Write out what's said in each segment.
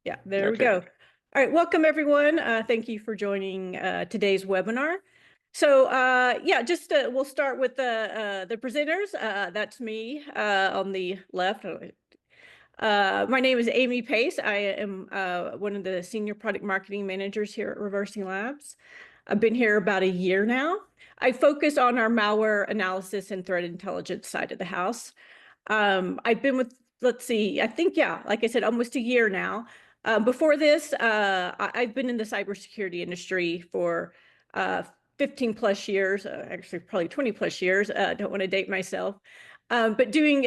Yeah, there we Okay. go. All right, welcome everyone. Thank you for joining today's webinar. So yeah, just we'll start with the presenters. That's me on the left. My name is Amy Pace. I am one of the senior product marketing managers here at ReversingLabs. I've been here about a year now. I focus on our malware analysis and threat intelligence side of the house. I've been with, let's see, I think, yeah, like I said, almost a year now. Before this, I've been in the cybersecurity industry for 15 plus years, actually probably 20 plus years. Don't want to date myself. But doing,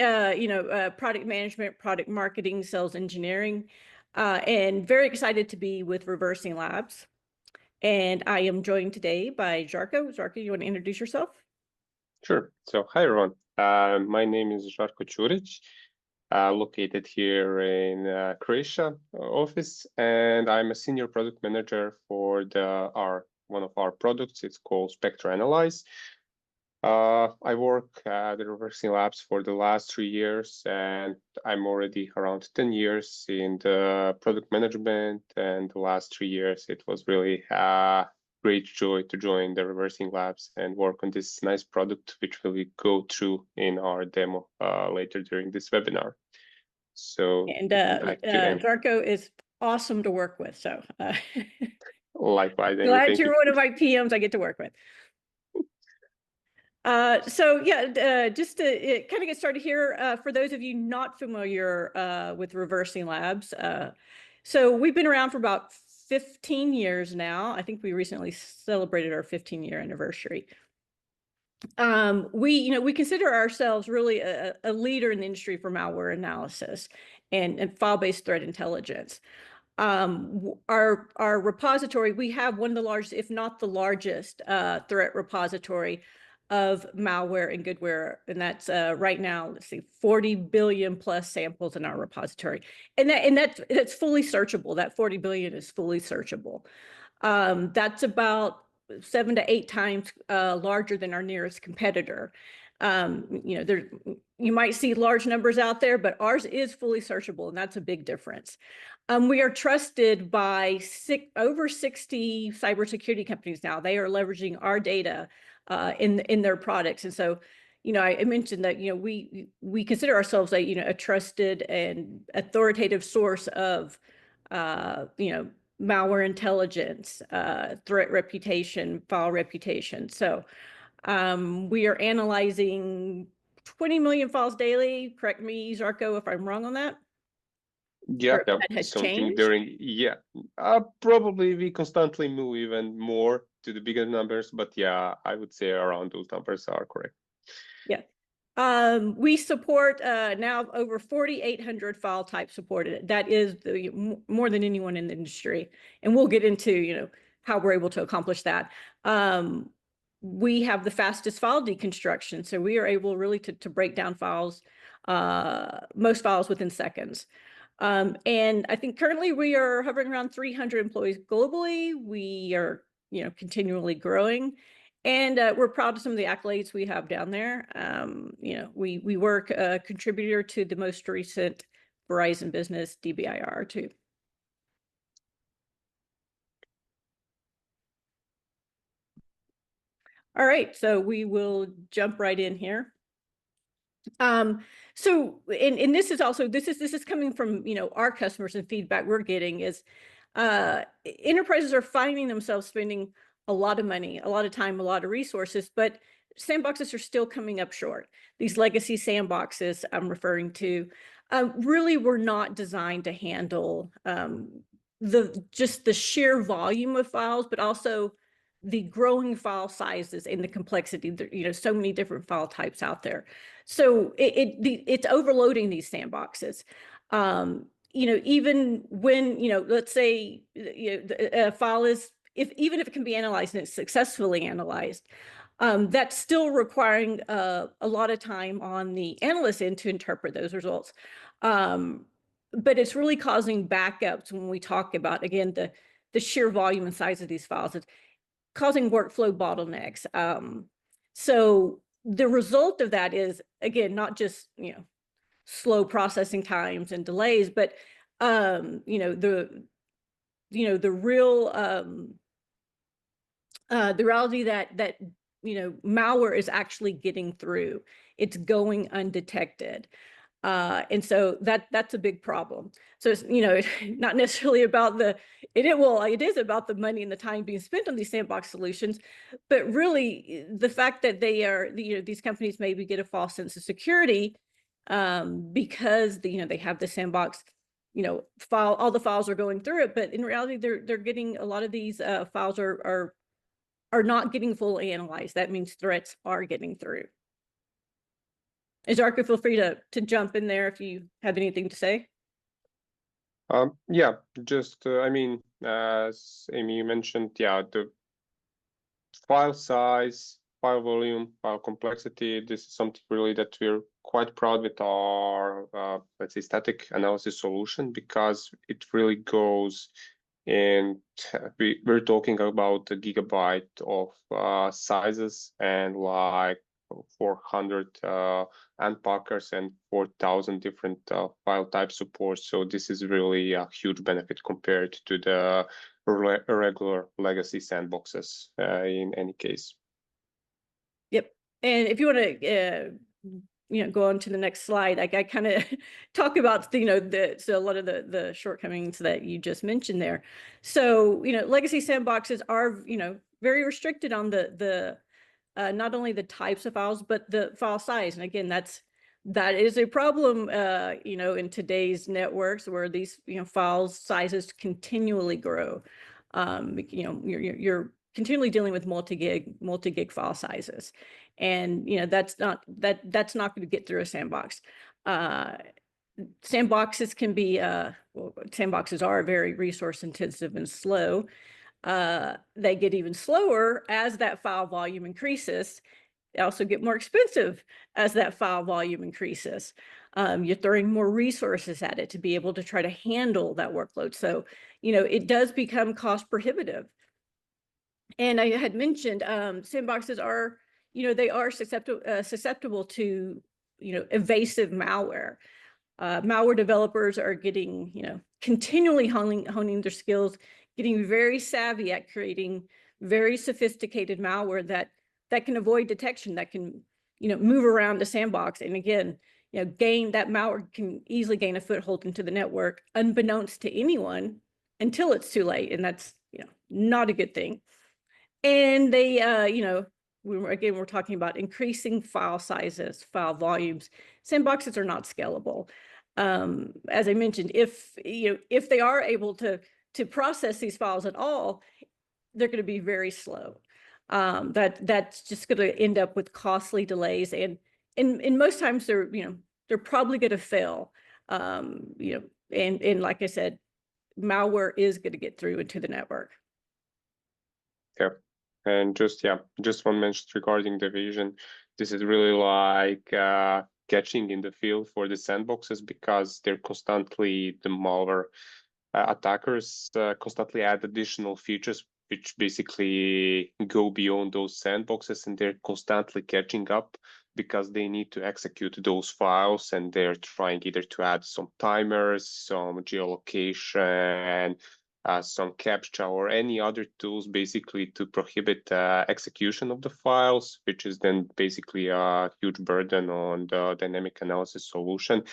product management, product marketing, sales engineering, and very excited to be with ReversingLabs. And I am joined today by Žarko. Žarko, you want to introduce yourself? Sure. So, hi everyone. My name is Žarko Ćurić, located here in Croatia office, and I'm a senior product manager for one of our products. It's called Spectre Analyze. I work at the ReversingLabs for the last 3 years, and I'm already around 10 years in the product management. And the last 3 years, it was really great joy to join the ReversingLabs and work on this nice product, which we will go through in our demo later during this webinar. So, And Žarko is awesome to work with. So likewise, glad you're one of my PMs I get to work with. So yeah, just to kind of get started here, for those of you not familiar with ReversingLabs, so we've been around for about 15 years now. I think we recently celebrated our 15-year anniversary. We consider ourselves really a leader in the industry for malware analysis and file-based threat intelligence. Our repository, we have one of the largest, if not the largest, threat repository of malware and goodware, and that's right now, let's see, 40 billion plus samples in our repository, and that's fully searchable. That 40 billion is fully searchable. That's about 7 to 8 times larger than our nearest competitor. You might see large numbers out there, but ours is fully searchable, and that's a big difference. We are trusted by over 60 cybersecurity companies now. They are leveraging our data in their products. And so, I mentioned that, we consider ourselves a trusted and authoritative source of, malware intelligence, threat reputation, file reputation. So we are analyzing 20 million files daily. Correct me, Žarko, if I'm wrong on that. Yeah, that has something changed. Probably we constantly move even more to the bigger numbers, but yeah, I would say around those numbers are correct. Yeah. We support now over 4,800 file types supported. That is more than anyone in the industry. And we'll get into, how we're able to accomplish that. We have the fastest file deconstruction. So we are able really to break down files, most files within seconds. And I think currently we are hovering around 300 employees globally. We are, continually growing. And we're proud of some of the accolades we have down there. We work a contributor to the most recent Verizon Business DBIR too. All right, so we will jump right in here. So, and this is also, this is coming from, our customers and feedback we're getting is enterprises are finding themselves spending a lot of money, a lot of time, a lot of resources, but sandboxes are still coming up short. These legacy sandboxes I'm referring to really were not designed to handle just the sheer volume of files, but also the growing file sizes and the complexity. So many different file types out there. So it's overloading these sandboxes. Even when, let's say, a file is, even if it can be analyzed and it's successfully analyzed, that's still requiring a lot of time on the analyst end to interpret those results. But it's really causing backups when we talk about, again, the sheer volume and size of these files. It's causing workflow bottlenecks. So the result of that is, again, not just, slow processing times and delays, but the real the reality that malware is actually getting through. It's going undetected. And so that's a big problem. So it's, not necessarily about it is about the money and the time being spent on these sandbox solutions, but really the fact that these companies maybe get a false sense of security because they have the sandbox, all the files are going through it, but in reality they're getting a lot of these files are not getting fully analyzed. That means threats are getting through. Zarko, feel free to jump in there if you have anything to say. Yeah, just as Amy mentioned, yeah, the file size, file volume, file complexity. This is something really that we're quite proud with our, let's say, static analysis solution, because it really goes and we're talking about a gigabyte of sizes and like 400 unpackers and 4,000 different file type support. So this is really a huge benefit compared to the regular legacy sandboxes in any case. Yep. And if you want to go on to the next slide, I kind of talk about so a lot of the shortcomings that you just mentioned there. So legacy sandboxes are very restricted on the not only the types of files but the file size. And again, that is a problem in today's networks, where these file sizes continually grow. You're continually dealing with multi-gig file sizes, and that's not going to get through a sandbox. Sandboxes can be sandboxes are very resource intensive and slow. They get even slower as that file volume increases. They also get more expensive as that file volume increases. You're throwing more resources at it to be able to try to handle that workload. So, it does become cost prohibitive. And I had mentioned sandboxes are, they are susceptible to, evasive malware. Malware developers are getting, continually honing their skills, getting very savvy at creating very sophisticated malware that can avoid detection, that can, move around the sandbox. And again, that malware can easily gain a foothold into the network unbeknownst to anyone until it's too late. And that's, not a good thing. And they, we're talking about increasing file sizes, file volumes. Sandboxes are not scalable. As I mentioned, if they are able to process these files at all, they're going to be very slow. That's just going to end up with costly delays, and most times they're probably going to fail. And like I said, malware is going to get through into the network. Yeah. And just one mention regarding the vision. This is really like catching in the field for the sandboxes, because they're constantly, the malware attackers constantly add additional features which basically go beyond those sandboxes, and they're constantly catching up because they need to execute those files, and they're trying either to add some timers, some geolocation, some captcha, or any other tools basically to prohibit execution of the files, which is then basically a huge burden on the dynamic analysis solution.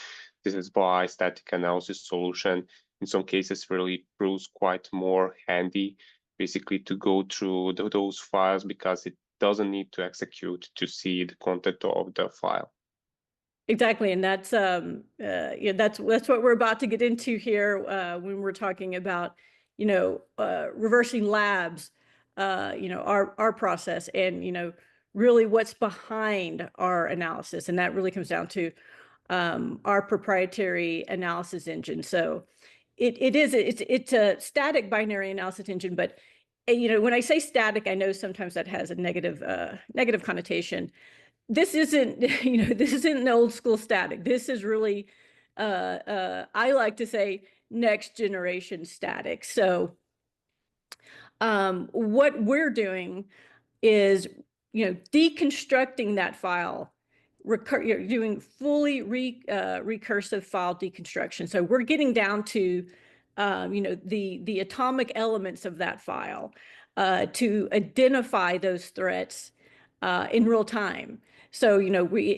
This is why static analysis solution in some cases really proves quite more handy, basically to go through those files, because it doesn't need to execute to see the content of the file. Exactly, and that's that's what we're about to get into here when we're talking about ReversingLabs, our process, and really what's behind our analysis, and that really comes down to our proprietary analysis engine. So it's a static binary analysis engine, but when I say static, I know sometimes that has a negative connotation. This isn't this isn't an old school static. This is really I like to say next generation static. So what we're doing is deconstructing that file you're doing fully recursive file deconstruction. So we're getting down to the atomic elements of that file to identify those threats in real time. So,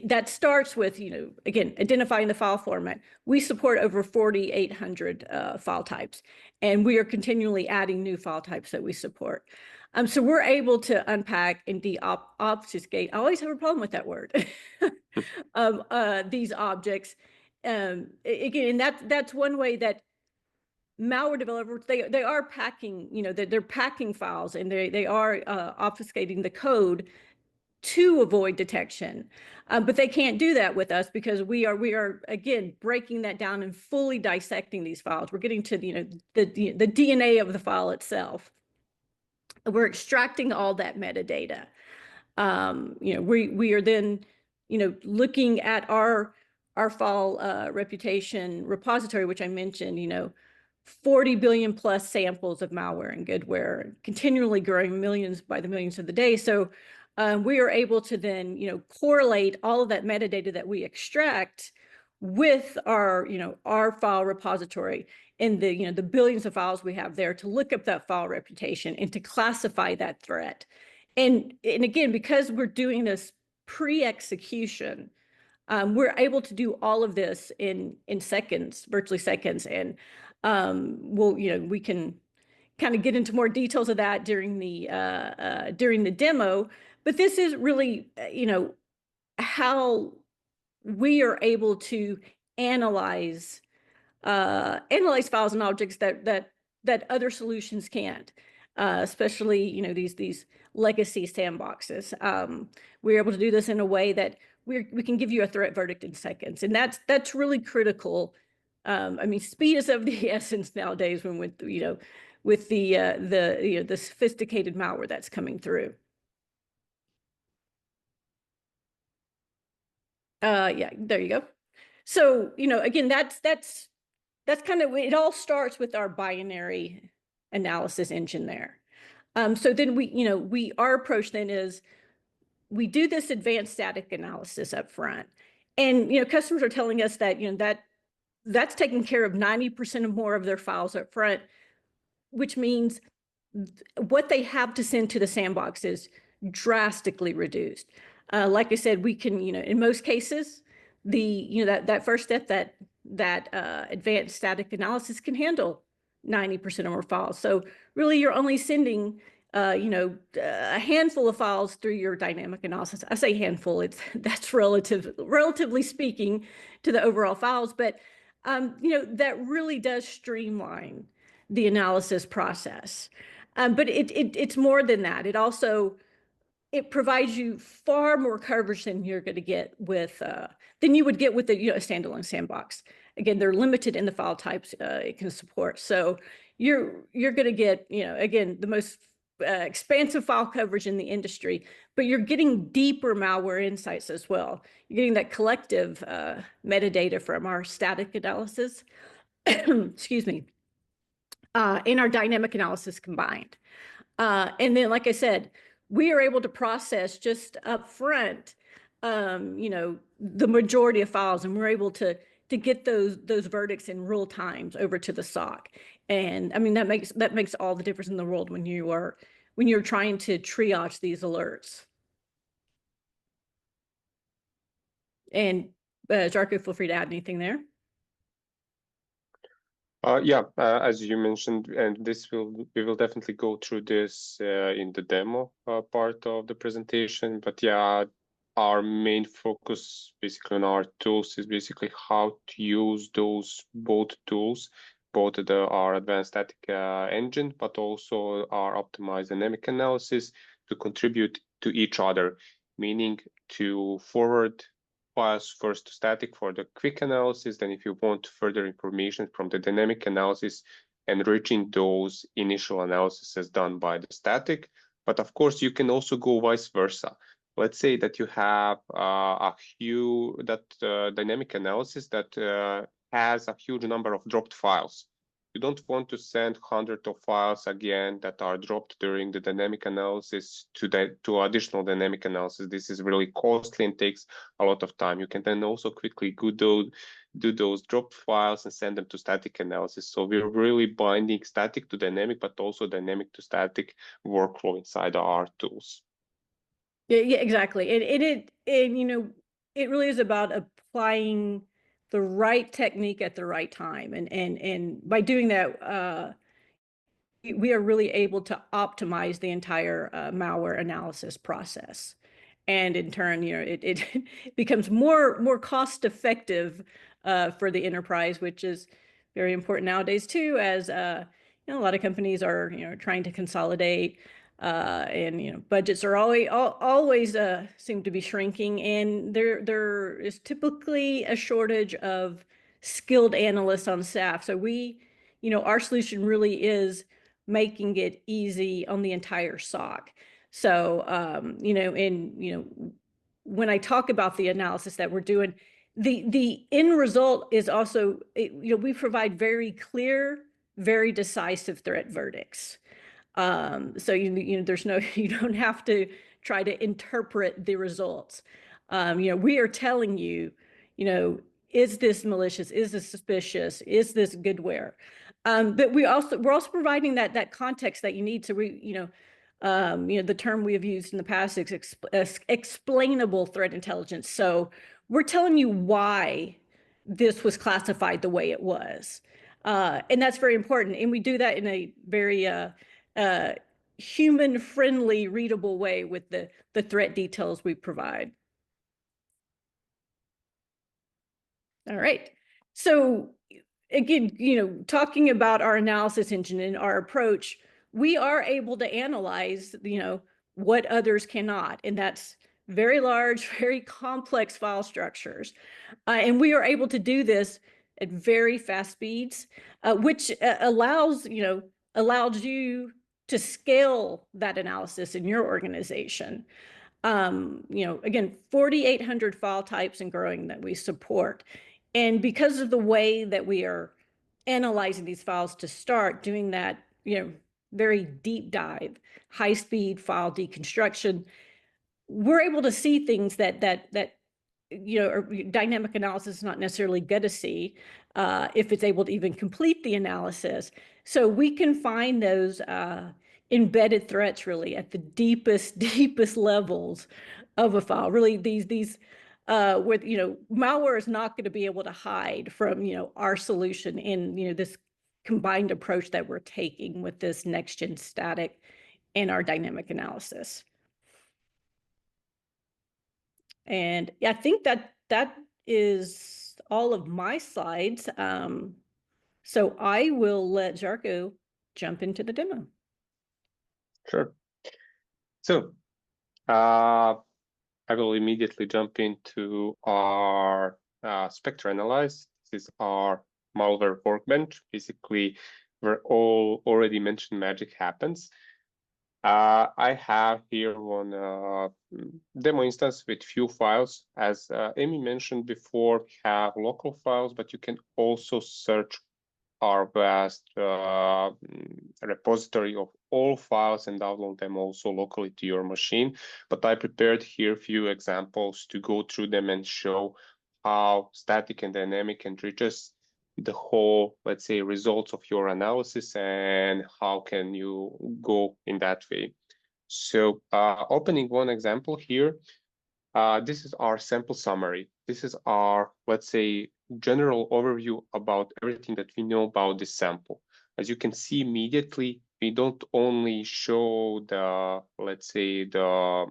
that starts with, again, identifying the file format. We support over 4,800 file types, and we are continually adding new file types that we support. So we're able to unpack and obfuscate. I always have a problem with that word. These objects. Again, and that's one way that malware developers, they are packing, they're packing files, and they are obfuscating the code to avoid detection. But they can't do that with us because we are again breaking that down and fully dissecting these files. We're getting to the DNA of the file itself. We're extracting all that metadata. We are then looking at our file reputation repository, which I mentioned, 40 billion plus samples of malware and goodware, continually growing millions by the millions of the day. So we are able to then, correlate all of that metadata that we extract with our file repository and the billions of files we have there to look up that file reputation and to classify that threat. And again, because we're doing this pre-execution, we're able to do all of this in seconds, virtually seconds. And we can kind of get into more details of that during the demo. But this is really, how we are able to analyze files and objects that other solutions can't, especially these legacy sandboxes. We're able to do this in a way that we can give you a threat verdict in seconds, and that's really critical. I mean, speed is of the essence nowadays when with the sophisticated malware that's coming through. Yeah, there you go. So, again, that's kind of, it all starts with our binary analysis engine there. So then our approach then is we do this advanced static analysis up front. And, customers are telling us that, that's taking care of 90% or more of their files up front, which means what they have to send to the sandbox is drastically reduced. Like I said, we can, in most cases, that first step, that advanced static analysis can handle 90% of our files. So really, you're only sending, a handful of files through your dynamic analysis. I say handful; that's relatively speaking to the overall files, but that really does streamline the analysis process. But it's more than that. It provides you far more coverage than you're going to get with than you would get with a standalone sandbox. Again, they're limited in the file types it can support. So you're going to get again the most expansive file coverage in the industry, but you're getting deeper malware insights as well. You're getting that collective metadata from our static analysis, excuse me, and our dynamic analysis combined. And then, like I said, we are able to process just up front, the majority of files, and we're able to get those verdicts in real time over to the SOC. And I mean, that makes all the difference in the world when you're trying to triage these alerts. And Jarko, feel free to add anything there. Yeah, as you mentioned, and we will definitely go through this in the demo part of the presentation. But yeah, our main focus basically on our tools is basically how to use both tools, both our advanced static engine, but also our optimized dynamic analysis to contribute to each other, meaning to forward files first to static for the quick analysis. Then if you want further information from the dynamic analysis, enriching those initial analyses done by the static. But of course, you can also go vice versa. Let's say that you have dynamic analysis that has a huge number of dropped files. You don't want to send hundreds of files again that are dropped during the dynamic analysis to additional dynamic analysis. This is really costly and takes a lot of time. You can then also quickly do those dropped files and send them to static analysis. So we're really binding static to dynamic, but also dynamic to static workflow inside our tools. Yeah, exactly. And you know, it really is about applying the right technique at the right time. And by doing that, we are really able to optimize the entire malware analysis process. And in turn, you know, it becomes more cost effective for the enterprise, which is very important nowadays too, as you know, a lot of companies are, you know, trying to consolidate, and you know, budgets are always seem to be shrinking, and there is typically a shortage of skilled analysts on staff. So we, you know, our solution really is making it easy on the entire SOC. So, you know, and, you know, when I talk about the analysis that we're doing, the end result is also, you know, we provide very clear, very decisive threat verdicts. So you know, there's no, you don't have to try to interpret the results. You know, we are telling you, you know, is this malicious? Is this suspicious? Is this goodware? But we're also providing that context that you need. So we, you know, the term we have used in the past is explainable threat intelligence. So we're telling you why this was classified the way it was. And that's very important. And we do that in a very human-friendly, readable way with the threat details we provide. All right. So again, you know, talking about our analysis engine and our approach, we are able to analyze, you know, what others cannot. And that's very large, very complex file structures. And we are able to do this at very fast speeds, which allows you to scale that analysis in your organization. You know, again, 4,800 file types and growing that we support. And because of the way that we are analyzing these files to start doing that, you know, very deep dive, high speed file deconstruction, we're able to see things that you know, or dynamic analysis is not necessarily going to see if it's able to even complete the analysis. So we can find those embedded threats really at the deepest levels of a file. Really, these where, you know, malware is not going to be able to hide from, you know, our solution in, you know, this combined approach that we're taking with this next gen static and our dynamic analysis. And I think that is all of my slides. So I will let Žarko jump into the demo. Sure. So I will immediately jump into our Spectre Analyze. This is our malware workbench, basically where all already mentioned magic happens. I have here one demo instance with few files. As Amy mentioned before, we have local files, but you can also search our vast repository of all files and download them also locally to your machine. But I prepared here a few examples to go through them and show how static and dynamic enriches the whole, let's say, results of your analysis and how can you go in that way. So opening one example here, this is our sample summary. This is our, let's say, general overview about everything that we know about this sample. As you can see immediately, we don't only show the, let's say, the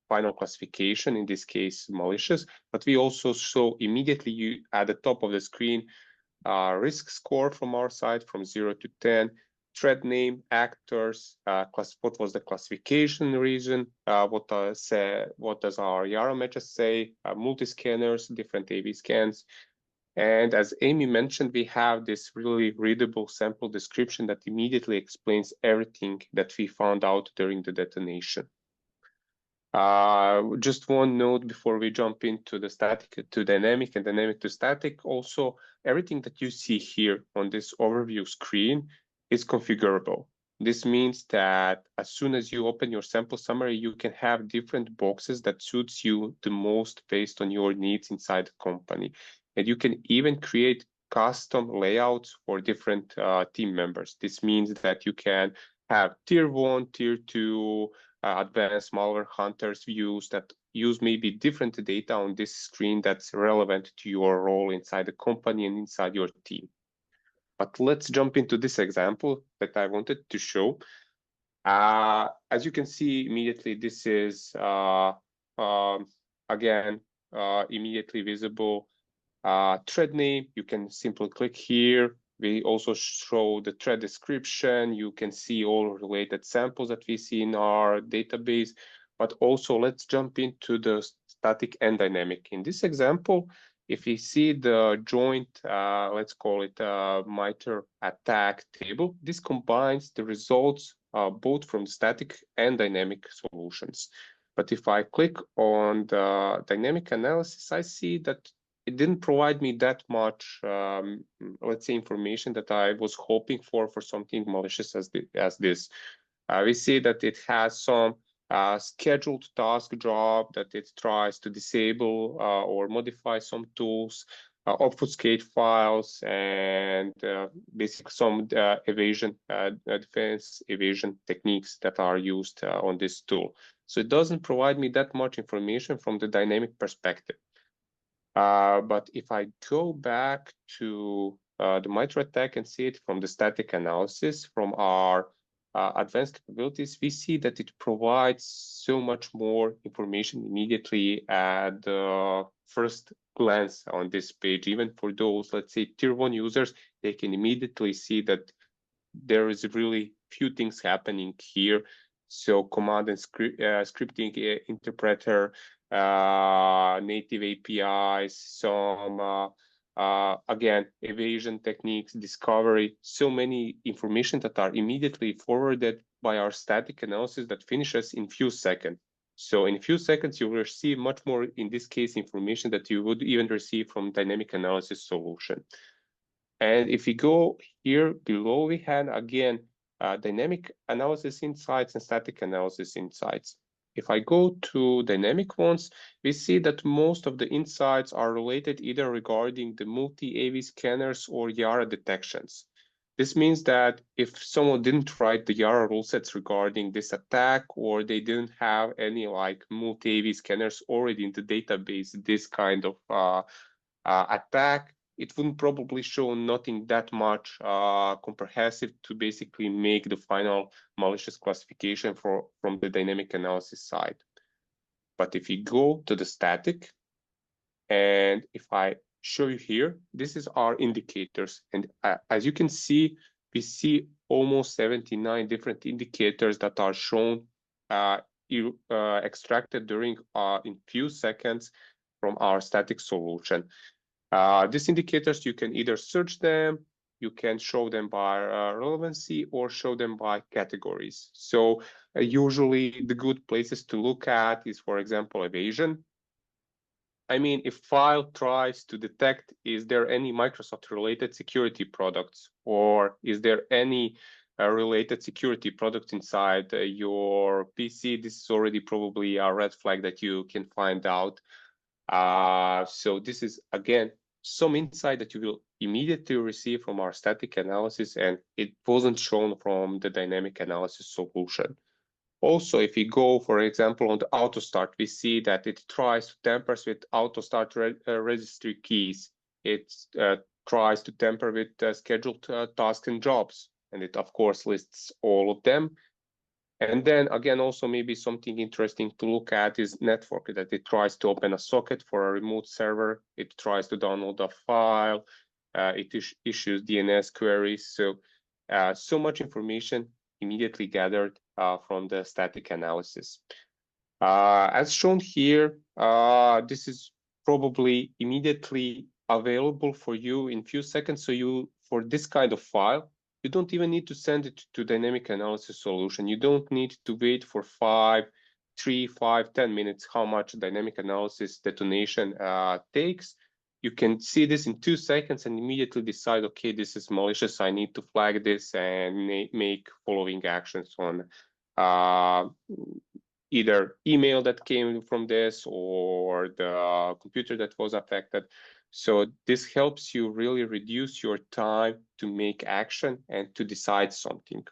final classification, in this case, malicious, but we also show immediately at the top of the screen risk score from our side from 0 to 10, threat name, actors, what was the classification reason, what does our YARA matches say, multi-scanners, different AV scans. And as Amy mentioned, we have this really readable sample description that immediately explains everything that we found out during the detonation. Just one note before we jump into the static to dynamic and dynamic to static. Also, everything that you see here on this overview screen is configurable. This means that as soon as you open your sample summary, you can have different boxes that suits you the most based on your needs inside the company. And you can even create custom layouts for different team members. This means that you can have tier 1, tier 2, advanced malware hunters views that use maybe different data on this screen that's relevant to your role inside the company and inside your team. But let's jump into this example that I wanted to show. As you can see immediately, this is, again, immediately visible thread name. You can simply click here. We also show the thread description. You can see all related samples that we see in our database. But also, let's jump into the static and dynamic. In this example, if we see the joint, let's call it MITRE attack table, this combines the results both from static and dynamic solutions. But if I click on the dynamic analysis, I see that it didn't provide me that much, let's say, information that I was hoping for something malicious as this. We see that it has some scheduled task job that it tries to disable or modify some tools, obfuscate files, and basically some evasion, defense evasion techniques that are used on this tool. So it doesn't provide me that much information from the dynamic perspective. But if I go back to the MITRE attack and see it from the static analysis from our advanced capabilities, we see that it provides so much more information immediately at the first glance on this page. Even for those, let's say, tier 1 users, they can immediately see that there is really few things happening here. So command and scripting interpreter, native APIs, some, again, evasion techniques, discovery, so many information that are immediately forwarded by our static analysis that finishes in few seconds. So in a few seconds, you will receive much more, in this case, information that you would even receive from dynamic analysis solution. And if we go here below, we have, again, dynamic analysis insights and static analysis insights. If I go to dynamic ones, we see that most of the insights are related either regarding the multi-AV scanners or Yara detections. This means that if someone didn't write the Yara rule sets regarding this attack, or they didn't have any like multi-AV scanners already in the database, this kind of attack, it wouldn't probably show nothing that much comprehensive to basically make the final malicious classification from the dynamic analysis side. But if you go to the static, and if I show you here, this is our indicators. And as you can see, we see almost 79 different indicators that are shown, extracted during in few seconds from our static solution. These indicators, you can either search them, you can show them by relevancy, or show them by categories. So usually the good places to look at is, for example, evasion. I mean, if file tries to detect, is there any Microsoft-related security products, or is there any related security products inside your PC? This is already probably a red flag that you can find out. So this is, again, some insight that you will immediately receive from our static analysis, and it wasn't shown from the dynamic analysis solution. Also, if we go, for example, on the auto start, we see that it tries to tamper with auto start registry keys. It tries to tamper with scheduled tasks and jobs, and it, of course, lists all of them. And then again, also maybe something interesting to look at is network, that it tries to open a socket for a remote server. It tries to download a file. It issues DNS queries. So, so much information immediately gathered from the static analysis. As shown here, this is probably immediately available for you in few seconds. So for this kind of file, you don't even need to send it to dynamic analysis solution. You don't need to wait for 5 3, 5, 10 minutes, how much dynamic analysis detonation takes. You can see this in 2 seconds and immediately decide, okay, this is malicious. I need to flag this and make following actions on either email that came from this or the computer that was affected. So this helps you really reduce your time to make action and to decide something.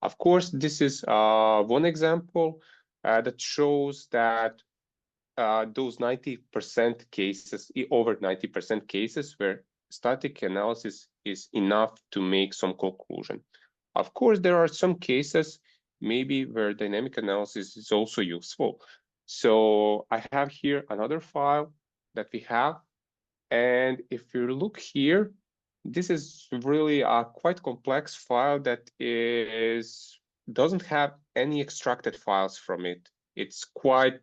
Of course, this is one example that shows that those 90% cases, over 90% cases where static analysis is enough to make some conclusion. Of course, there are some cases maybe where dynamic analysis is also useful. So I have here another file that we have. And if you look here, this is really a quite complex file that doesn't have any extracted files from it. It's quite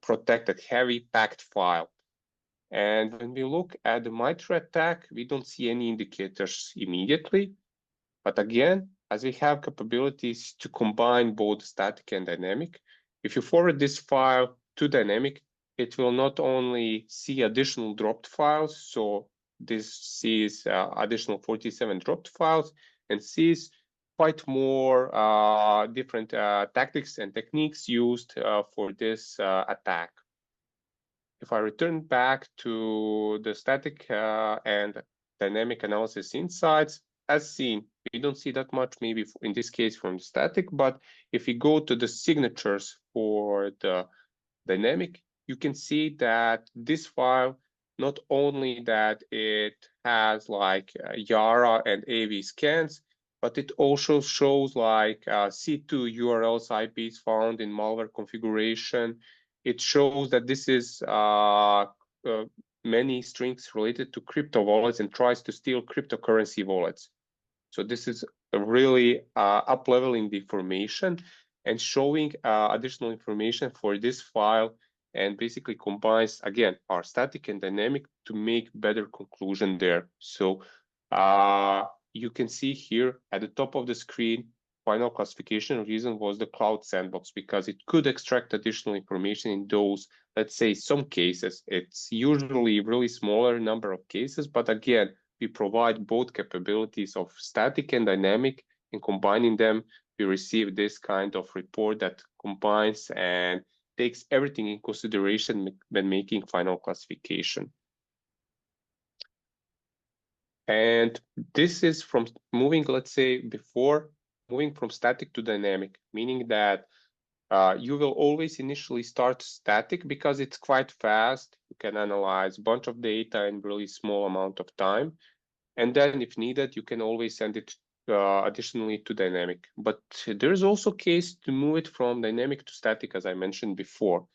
protected, heavy packed file. And when we look at the MITRE attack, we don't see any indicators immediately. But again, as we have capabilities to combine both static and dynamic, if you forward this file to dynamic, it will not only see additional dropped files, so this sees additional 47 dropped files and sees quite more different tactics and techniques used for this attack. If I return back to the static and dynamic analysis insights, as seen, we don't see that much, maybe in this case from the static, but if we go to the signatures for the dynamic, you can see that this file, not only that it has like Yara and AV scans, but it also shows like C2 URLs, IPs found in malware configuration. It shows that this is many strings related to crypto wallets and tries to steal cryptocurrency wallets. So this is really up-leveling the information and showing additional information for this file and basically combines, again, our static and dynamic to make better conclusion there. So you can see here at the top of the screen, final classification reason was the cloud sandbox because it could extract additional information in those, let's say, some cases. It's usually really smaller number of cases, but again, we provide both capabilities of static and dynamic, and combining them, we receive this kind of report that combines and takes everything in consideration when making final classification. And this is from moving, let's say, before moving from static to dynamic, meaning that you will always initially start static because it's quite fast. You can analyze a bunch of data in really small amount of time. And then if needed, you can always send it additionally to dynamic. But there's also case to move it from dynamic to static, as I mentioned before.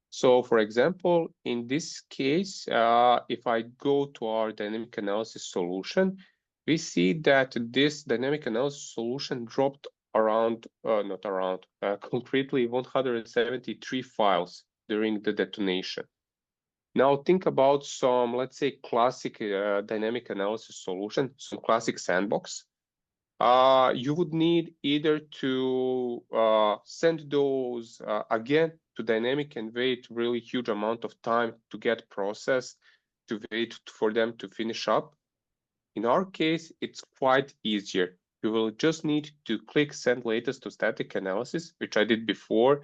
So for example, in this case, if I go to our dynamic analysis solution, we see that this dynamic analysis solution dropped around, concretely 173 files during the detonation. Now think about some, let's say, classic dynamic analysis solution, some classic sandbox. You would need either to send those again to dynamic and wait really huge amount of time to get processed, to wait for them to finish up. In our case, it's quite easier. You will just need to click send latest to static analysis, which I did before,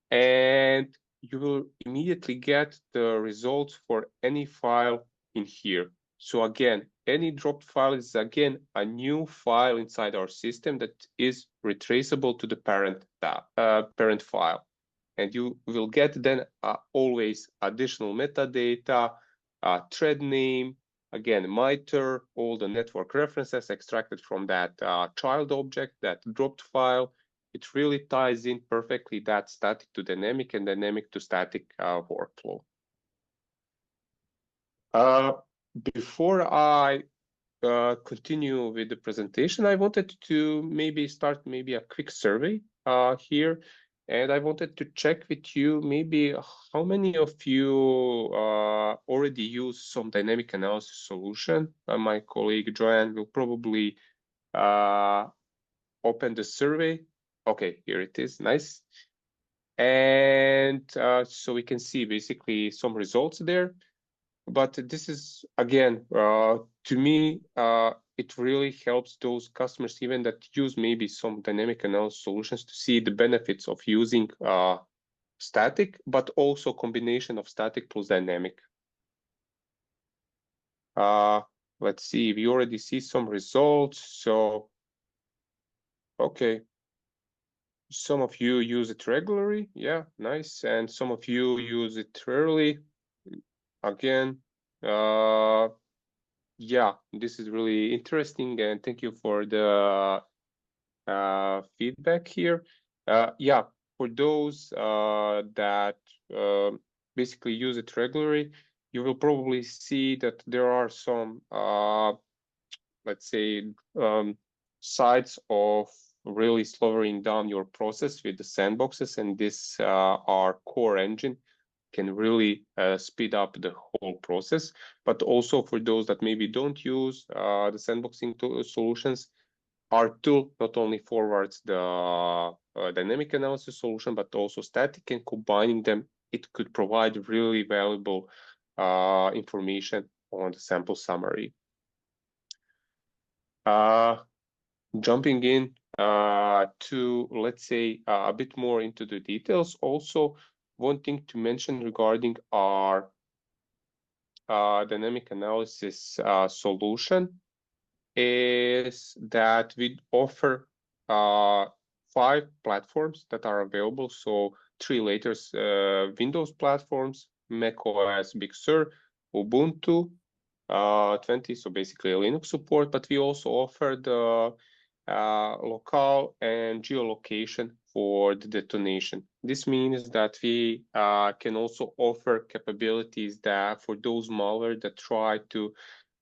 and you will immediately get the results for any file in here. So again, any dropped file is again a new file inside our system that is retraceable to the parent file. And you will get then always additional metadata, thread name, again, MITRE, all the network references extracted from that child object, that dropped file. It really ties in perfectly that static to dynamic and dynamic to static workflow. Before I continue with the presentation, I wanted to maybe start a quick survey here. And I wanted to check with you maybe how many of you already use some dynamic analysis solution. My colleague Joanne will probably open the survey. Okay, here it is. Nice. And so we can see basically some results there. But this is, again, to me, it really helps those customers even that use maybe some dynamic analysis solutions to see the benefits of using static, but also combination of static plus dynamic. Let's see, we already see some results. So, okay. Some of you use it regularly. Yeah, nice. And some of you use it rarely. Again, yeah, this is really interesting. And thank you for the feedback here. Yeah, for those that basically use it regularly, you will probably see that there are some, let's say, sides of really slowing down your process with the sandboxes, and this our core engine can really speed up the whole process. But also for those that maybe don't use the sandboxing solutions, our tool not only forwards the dynamic analysis solution, but also static, and combining them, it could provide really valuable information on the sample summary. Jumping in to, let's say, a bit more into the details, also one thing to mention regarding our dynamic analysis solution is that we offer 5 platforms that are available. So 3 latest Windows platforms, macOS Big Sur, Ubuntu 20, so basically Linux support, but we also offer the locale and geolocation for the detonation. This means that we can also offer capabilities that for those malware that try to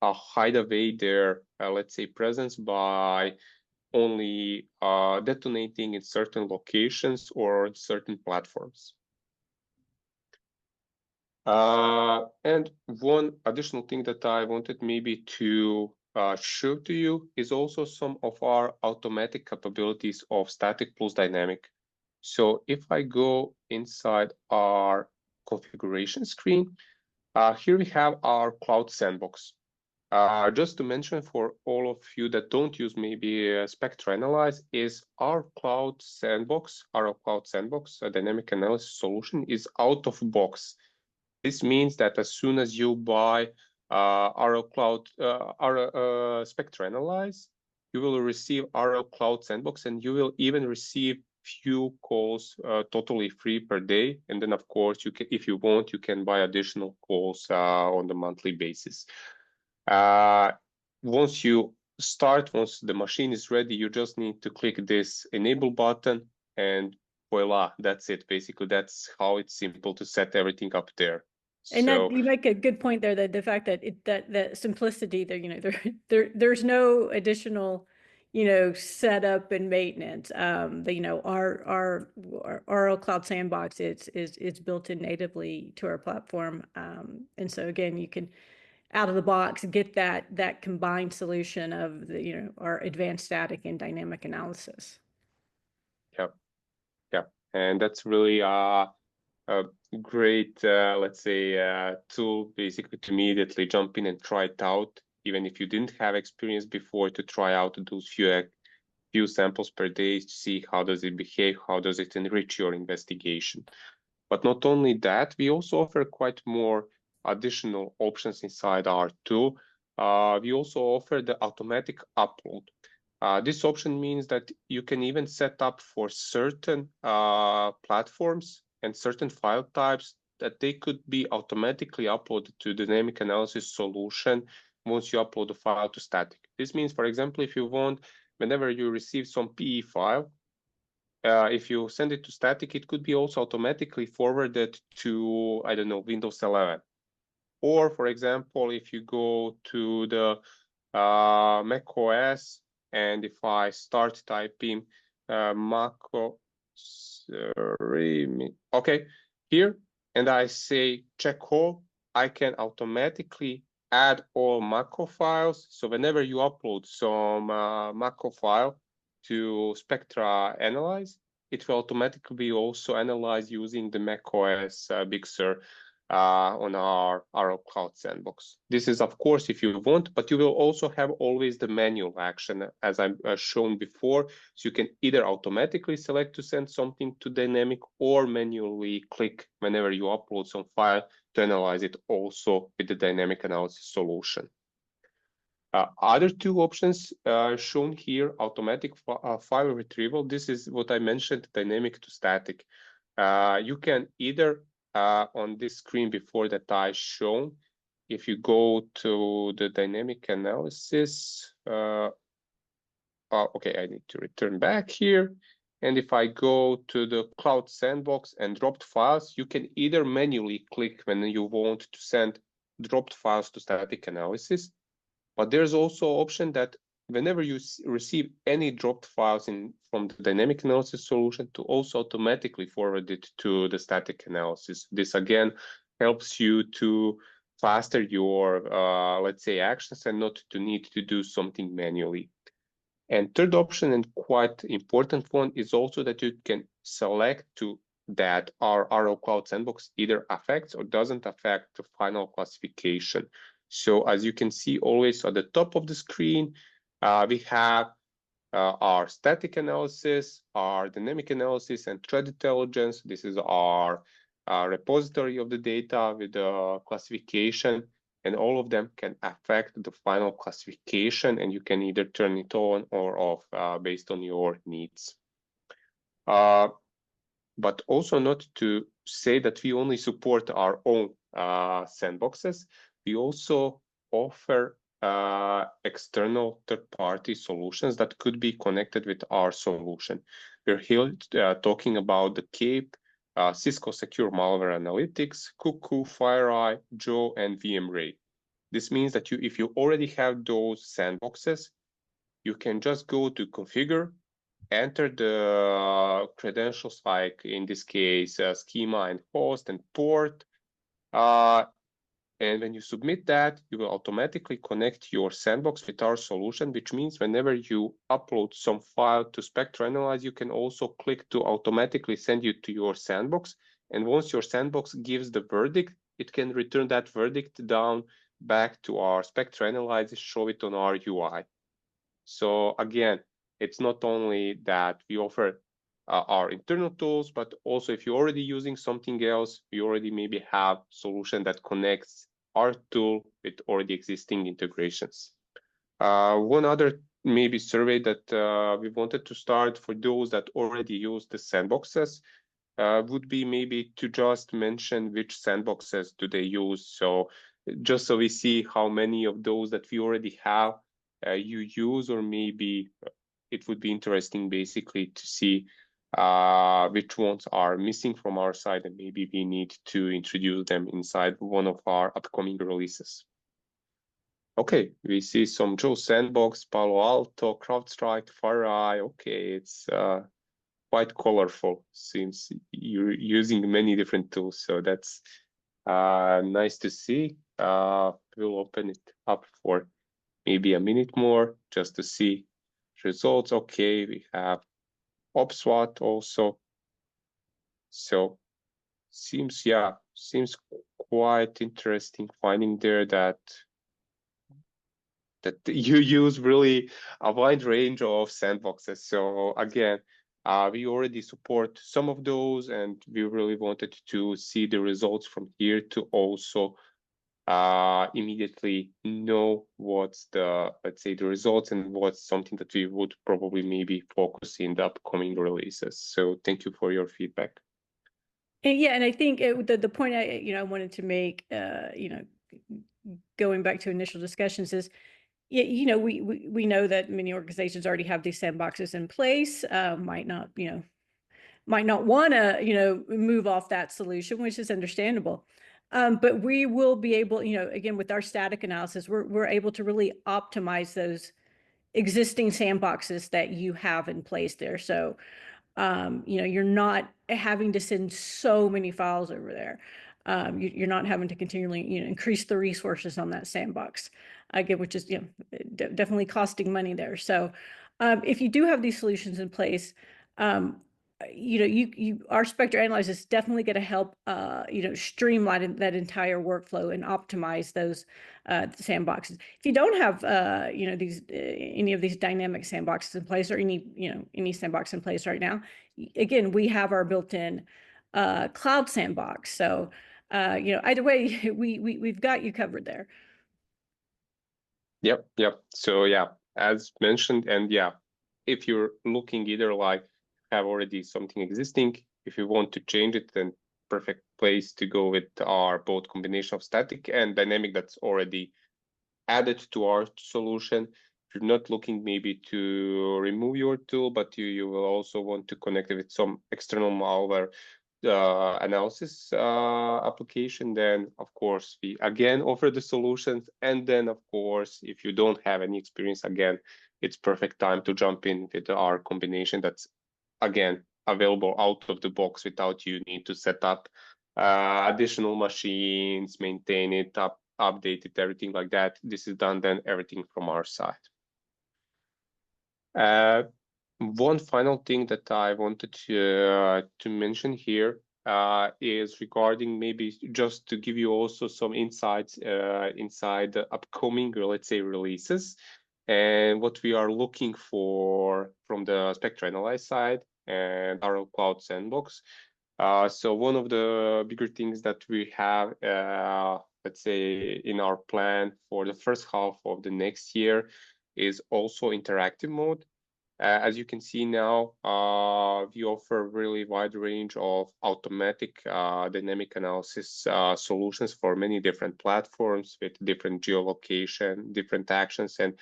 hide away their, let's say, presence by only detonating in certain locations or certain platforms. And one additional thing that I wanted maybe to show to you is also some of our automatic capabilities of static plus dynamic. So if I go inside our configuration screen, here we have our cloud sandbox. Just to mention for all of you that don't use maybe Spectra Analyze, is our cloud sandbox, a dynamic analysis solution, is out of box. This means that as soon as you buy our Spectra Analyze, you will receive our cloud sandbox, and you will even receive few calls totally free per day. And then, of course, you can, if you want, you can buy additional calls on the monthly basis. Once the machine is ready, you just need to click this enable button, and voila, that's it. Basically, that's how it's simple to set everything up there. And that you make a good point there, that the fact that that simplicity there, there's no additional, setup and maintenance. Our cloud sandbox is built in natively to our platform. And so again, you can out of the box get that combined solution of the, our advanced static and dynamic analysis. Yeah, and that's really a great, let's say, tool basically to immediately jump in and try it out, even if you didn't have experience before, to try out those few samples per day to see how does it behave, how does it enrich your investigation. But not only that, we also offer quite more additional options inside our tool. We also offer the automatic upload. This option means that you can even set up for certain platforms and certain file types that they could be automatically uploaded to the dynamic analysis solution once you upload the file to static. This means, for example, if you want, whenever you receive some PE file, if you send it to static, it could be also automatically forwarded to, I don't know, Windows 11. Or, for example, if you go to the Mac OS, and if I start typing okay, here, and I say check all, I can automatically add all macro files. So whenever you upload some macro file to Spectra Analyze, it will automatically be also analyzed using the macOS Big Sur on our cloud sandbox. This is, of course, if you want, but you will also have always the manual action, as I've shown before. So you can either automatically select to send something to dynamic or manually click whenever you upload some file to analyze it also with the dynamic analysis solution. Other two options shown here, automatic file retrieval. This is what I mentioned, dynamic to static. You can either, on this screen before that I shown, if you go to the dynamic analysis, okay, I need to return back here. And if I go to the cloud sandbox and dropped files, you can either manually click when you want to send dropped files to static analysis. But there's also option that whenever you receive any dropped files from the dynamic analysis solution, to also automatically forward it to the static analysis. This again helps you to faster your, let's say, actions and not to need to do something manually. And third option, and quite important one, is also that you can select that our RO Cloud Sandbox either affects or doesn't affect the final classification. So as you can see always at the top of the screen, we have our static analysis, our dynamic analysis, and threat intelligence. This is our repository of the data with the classification, and all of them can affect the final classification, and you can either turn it on or off based on your needs. But also not to say that we only support our own sandboxes. We also offer external third-party solutions that could be connected with our solution. We're here talking about the CAPE, Cisco Secure Malware Analytics, Cuckoo, FireEye, Joe, and VMRay. This means that if you already have those sandboxes, you can just go to configure, enter the credentials, like in this case, schema and host and port. And when you submit that, you will automatically connect your sandbox with our solution, which means whenever you upload some file to Spectre Analyze, you can also click to automatically send you to your sandbox. And once your sandbox gives the verdict, it can return that verdict down back to our Spectre Analyze, show it on our UI. So again, it's not only that we offer our internal tools, but also if you're already using something else, we already maybe have solution that connects our tool with already existing integrations. One other maybe survey that we wanted to start for those that already use the sandboxes would be maybe to just mention which sandboxes do they use. So just so we see how many of those that we already have you use, or maybe it would be interesting basically to see which ones are missing from our side, and maybe we need to introduce them inside one of our upcoming releases. Okay, we see some Joe Sandbox, Palo Alto, CrowdStrike, FireEye. Okay, it's quite colorful. Seems you're using many different tools, so that's nice to see. We'll open it up for maybe a minute more just to see results. Okay, we have OpSWAT also. So seems quite interesting finding there that you use really a wide range of sandboxes. So again, we already support some of those, and we really wanted to see the results from here to also immediately know what's the, let's say, the results, and what's something that we would probably maybe focus in the upcoming releases. So thank you for your feedback. And yeah, and I think the point I wanted to make, going back to initial discussions is, we know that many organizations already have these sandboxes in place, might not want to, move off that solution, which is understandable. But we will be able, again, with our static analysis, we're able to really optimize those existing sandboxes that you have in place there. So, you're not having to send so many files over there. You're not having to continually, increase the resources on that sandbox, again, which is, definitely costing money there. So, if you do have these solutions in place, our Spectre Analyzer is definitely going to help, streamline that entire workflow and optimize those sandboxes. If you don't have, any of these dynamic sandboxes in place, or any sandbox in place right now, again, we have our built-in cloud sandbox. So, either way, we've got you covered there. Yep. So yeah, as mentioned, and yeah, if you're looking either like have already something existing, if you want to change it, then perfect place to go with our both combination of static and dynamic that's already added to our solution. If you're not looking maybe to remove your tool, but you will also want to connect it with some external malware analysis application, then of course we again offer the solutions. And then of course, if you don't have any experience, again, it's perfect time to jump in with our combination that's again available out of the box without you need to set up additional machines, maintain it, update it, everything like that. This is done then everything from our side. One final thing that I wanted to mention here is regarding maybe just to give you also some insights inside the upcoming, let's say, releases, and what we are looking for from the Spectre Analyze side and our Cloud Sandbox. So one of the bigger things that we have, let's say, in our plan for the first half of the next year is also interactive mode. As you can see now, we offer a really wide range of automatic dynamic analysis solutions for many different platforms with different geolocation, different actions, and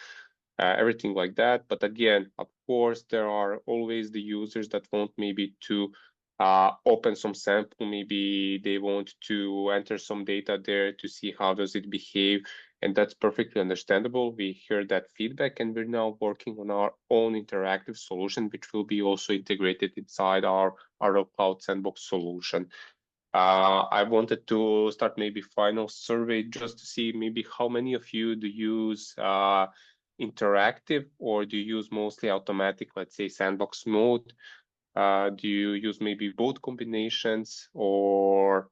everything like that. But again, of course, there are always the users that want maybe to open some sample. Maybe they want to enter some data there to see how does it behave. And that's perfectly understandable. We hear that feedback, and we're now working on our own interactive solution, which will be also integrated inside our Cloud Sandbox solution. I wanted to start maybe final survey just to see maybe how many of you do use interactive, or do you use mostly automatic, let's say sandbox mode? Do you use maybe both combinations, or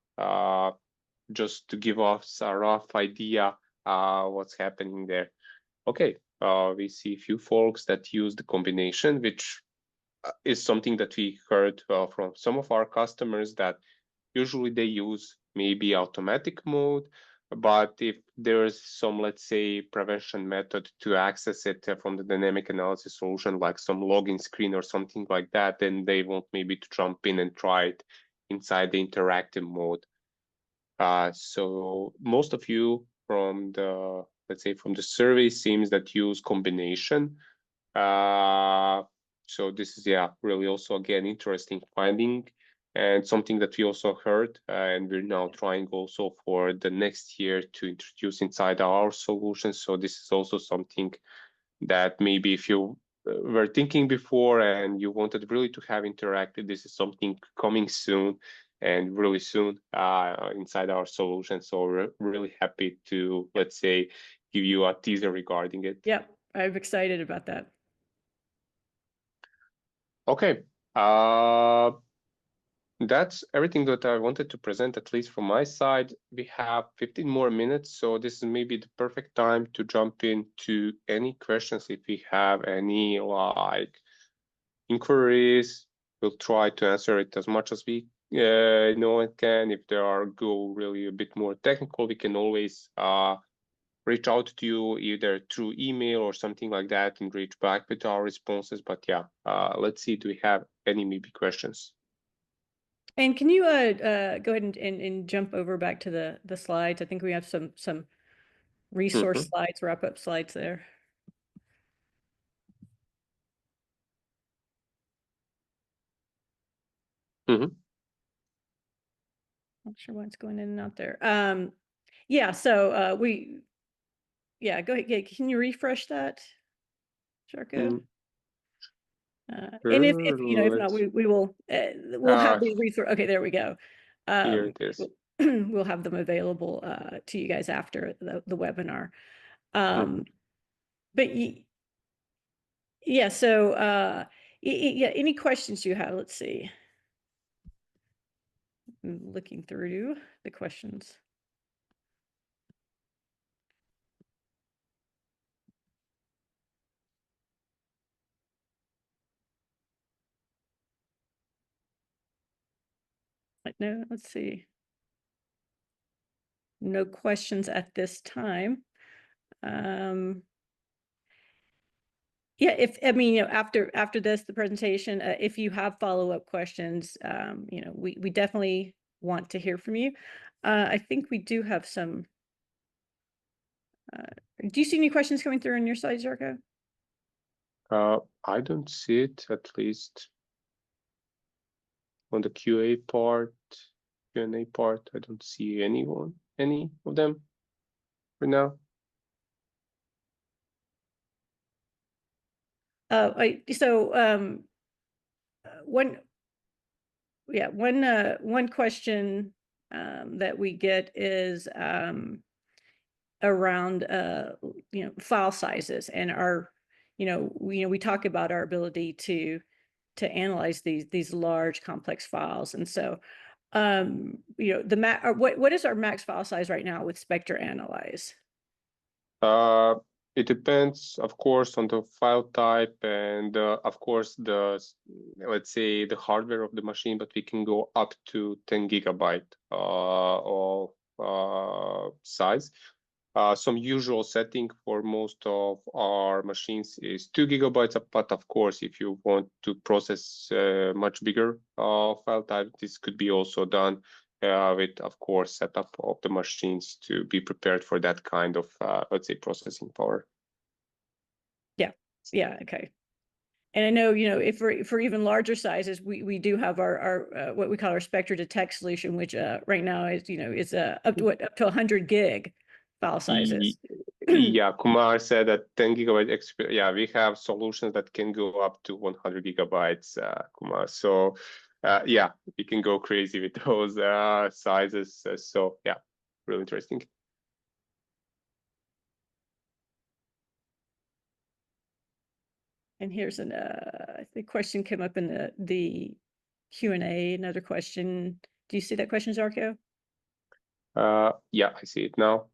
just to give us a rough idea what's happening there? Okay, we see a few folks that use the combination, which is something that we heard from some of our customers, that usually they use maybe automatic mode, but if there's some, let's say, prevention method to access it from the dynamic analysis solution, like some login screen or something like that, then they want maybe to jump in and try it inside the interactive mode. So most of you from the, let's say, from the survey seems that use combination. So this is, yeah, really also, again, interesting finding, and something that we also heard, and we're now trying also for the next year to introduce inside our solution. So this is also something that maybe if you were thinking before and you wanted really to have interactive, this is something coming soon, and really soon inside our solution. So we're really happy to, let's say, give you a teaser regarding it. Yep, I'm excited about that. Okay, that's everything that I wanted to present, at least from my side. We have 15 more minutes, so this is maybe the perfect time to jump into any questions. If we have any like inquiries, we'll try to answer it as much as we know and can. If there are go really a bit more technical, we can always reach out to you either through email or something like that and reach back with our responses. But yeah, let's see, do we have any maybe questions? And can you go ahead and jump over back to the slides? I think we have some resource slides, wrap-up slides there. Not sure what's going in and out there. Yeah, so yeah, go ahead. Yeah, can you refresh that, Sharko? And if if not, we will we'll have the resource. Okay, there we go. Here it is. We'll have them available to you guys after the webinar. But yeah, so Yeah, any questions you have? Let's see. I'm looking through the questions. No, let's see. No questions at this time. Yeah, after this, the presentation, if you have follow-up questions, we definitely want to hear from you. I think we do have some. Do you see any questions coming through on your side, Zarko? I don't see it, at least on the Q&A part. I don't see any of them for now. One question that we get is around file sizes and our we talk about our ability to analyze these large complex files, and so what is our max file size right now with Spectre Analyze? It depends, of course, on the file type and of course let's say the hardware of the machine, but we can go up to 10 gigabyte of size. Some usual setting for most of our machines is 2 gigabytes, but of course, if you want to process much bigger file type, this could be also done with, of course, setup of the machines to be prepared for that kind of, let's say, processing power. Yeah, okay. And I know, if for even larger sizes, we do have our what we call our Spectre Detect solution, which right now is up to 100 gig file sizes. Yeah, Kumar said that 10 gigabyte yeah, we have solutions that can go up to 100 gigabytes, Kumar. So yeah, we can go crazy with those sizes. So yeah, really interesting. And here's the question came up in the Q&A. Another question. Do you see that question, Zarko? Yeah, I see it now.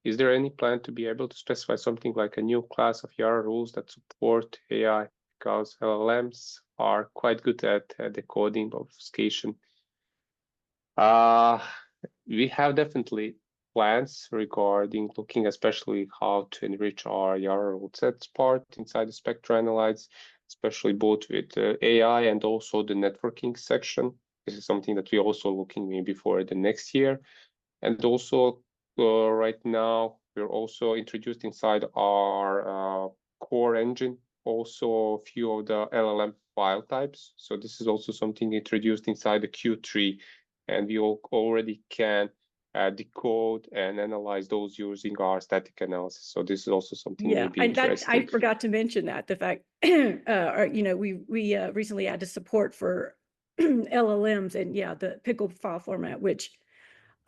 Is there any plan to be able to specify something like a new class of YARA rules that support AI? Because LLMs are quite good at decoding obfuscation. We have definitely plans regarding looking especially how to enrich our YARA rule sets part inside the Spectre Analyze, especially both with AI and also the networking section. This is something that we're also looking maybe for the next year. And also right now, we're also introduced inside our core engine, also a few of the LLM file types. So this is also something introduced inside the Q3, and we already can decode and analyze those using our static analysis. So this is also something maybe interesting. I forgot to mention that the fact, we recently added support for LLMs and the pickle file format, which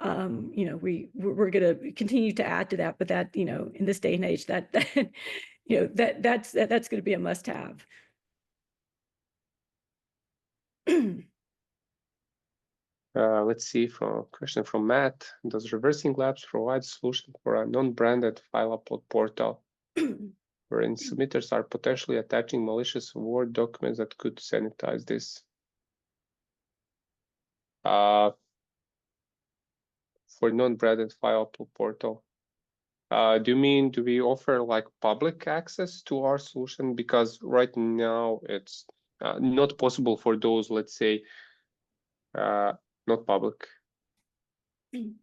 we're going to continue to add to that, but that in this day and age that's going to be a must-have. Let's see, from a question from Matt: does ReversingLabs provide a solution for a non-branded file upload portal wherein submitters are potentially attaching malicious Word documents that could sanitize this? For non-branded file upload portal, do you mean, do we offer like public access to our solution? Because right now it's not possible for those, let's say, not public. Amy,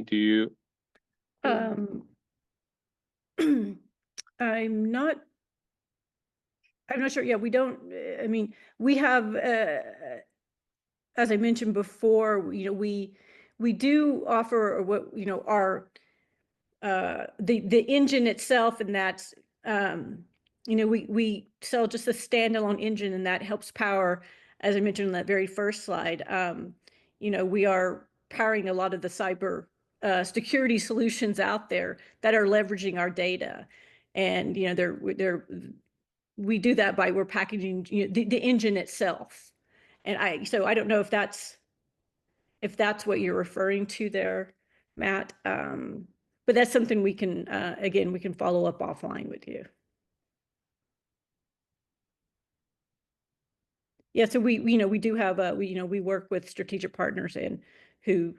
do you? I'm not sure. Yeah, we don't. I mean, we have, as I mentioned before, we do offer what our the engine itself, and that's we sell just a standalone engine, and that helps power, as I mentioned in that very first slide. We are powering a lot of the cyber security solutions out there that are leveraging our data, and they're we do that by we're packaging, you know, the engine itself. And so I don't know if that's what you're referring to there, Matt. But that's something we can, again, we can follow up offline with you. Yeah, so we do have we work with strategic partners and who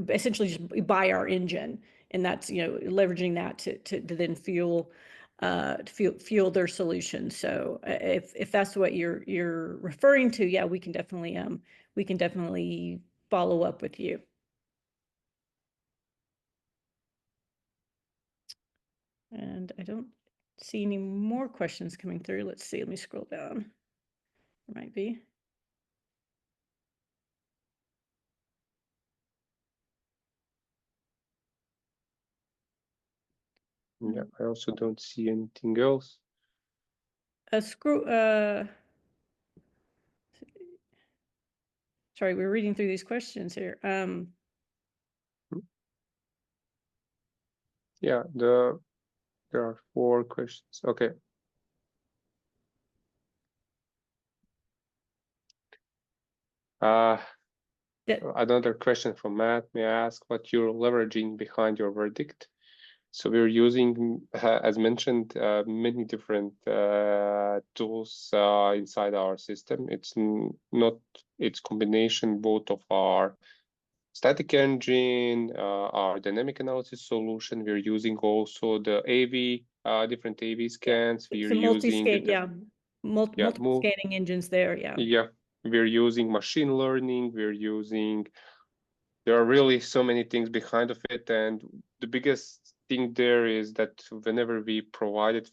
essentially just buy our engine, and that's leveraging that to then fuel their solution. So if that's what you're referring to, yeah, we can definitely follow up with you. And I don't see any more questions coming through. Let's see. Let me scroll down. There might be. Yeah, I also don't see anything else. Sorry, we're reading through these questions here. Yeah, there are 4 questions. Okay. Another question from Matt. May I ask what you're leveraging behind your verdict? So we're using, as mentioned, many different tools inside our system. It's combination both of our static engine, our dynamic analysis solution. We're using also the AV, different AV scans. It's We're a using multiple scanning engines there. Yeah, we're using machine learning. There are really so many things behind of it, and the biggest thing there is that whenever we provide it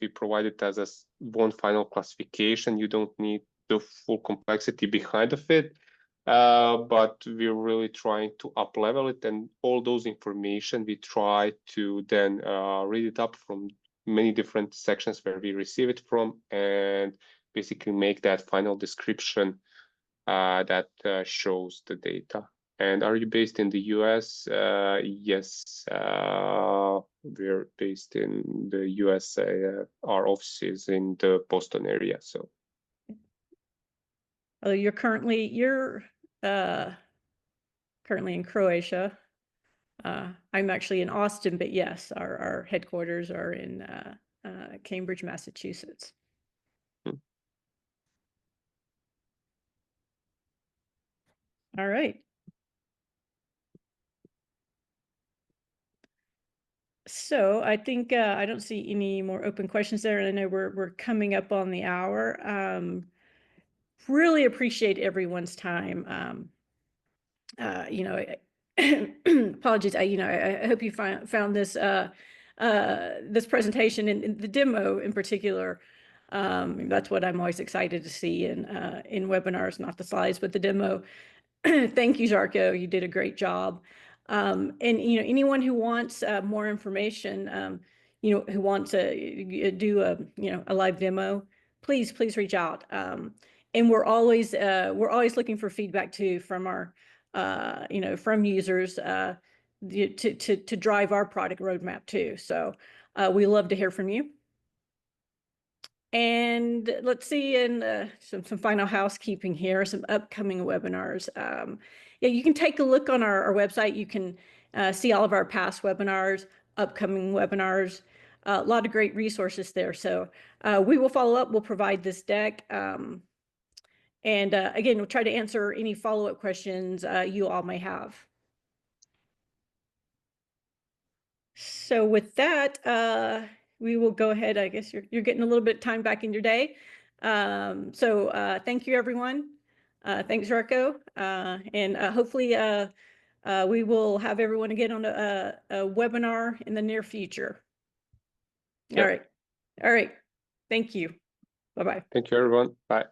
as a one final classification. You don't need the full complexity behind of it, but we're really trying to up level it, and all those information we try to then read it up from many different sections where we receive it from, and basically make that final description that shows the data. And are you based in the US? Yes, we're based in the USA. Our office is in the Boston area. So, you're currently in Croatia. I'm actually in Austin, but yes, our headquarters are in Cambridge, Massachusetts. All right. So I think I don't see any more open questions there. And I know we're coming up on the hour. Really appreciate everyone's time. Apologies. I hope you found this this presentation and the demo in particular. That's what I'm always excited to see in webinars, not the slides, but the demo. Thank you, Žarko. You did a great job. And anyone who wants more information, who wants to do a live demo, please reach out. And we're always looking for feedback too from our from users to drive our product roadmap too. So we love to hear from you. And let's see, and some final housekeeping here, some upcoming webinars. Yeah, you can take a look on our website. You can see all of our past webinars, upcoming webinars, a lot of great resources there. So we will follow up. We'll provide this deck. And again, we'll try to answer any follow-up questions you all may have. So with that, we will go ahead. I guess you're getting a little bit of time back in your day. So thank you, everyone. Thanks, Žarko. And hopefully we will have everyone again on a webinar in the near future. Yep. All right. Thank you. Bye-bye. Thank you, everyone. Bye.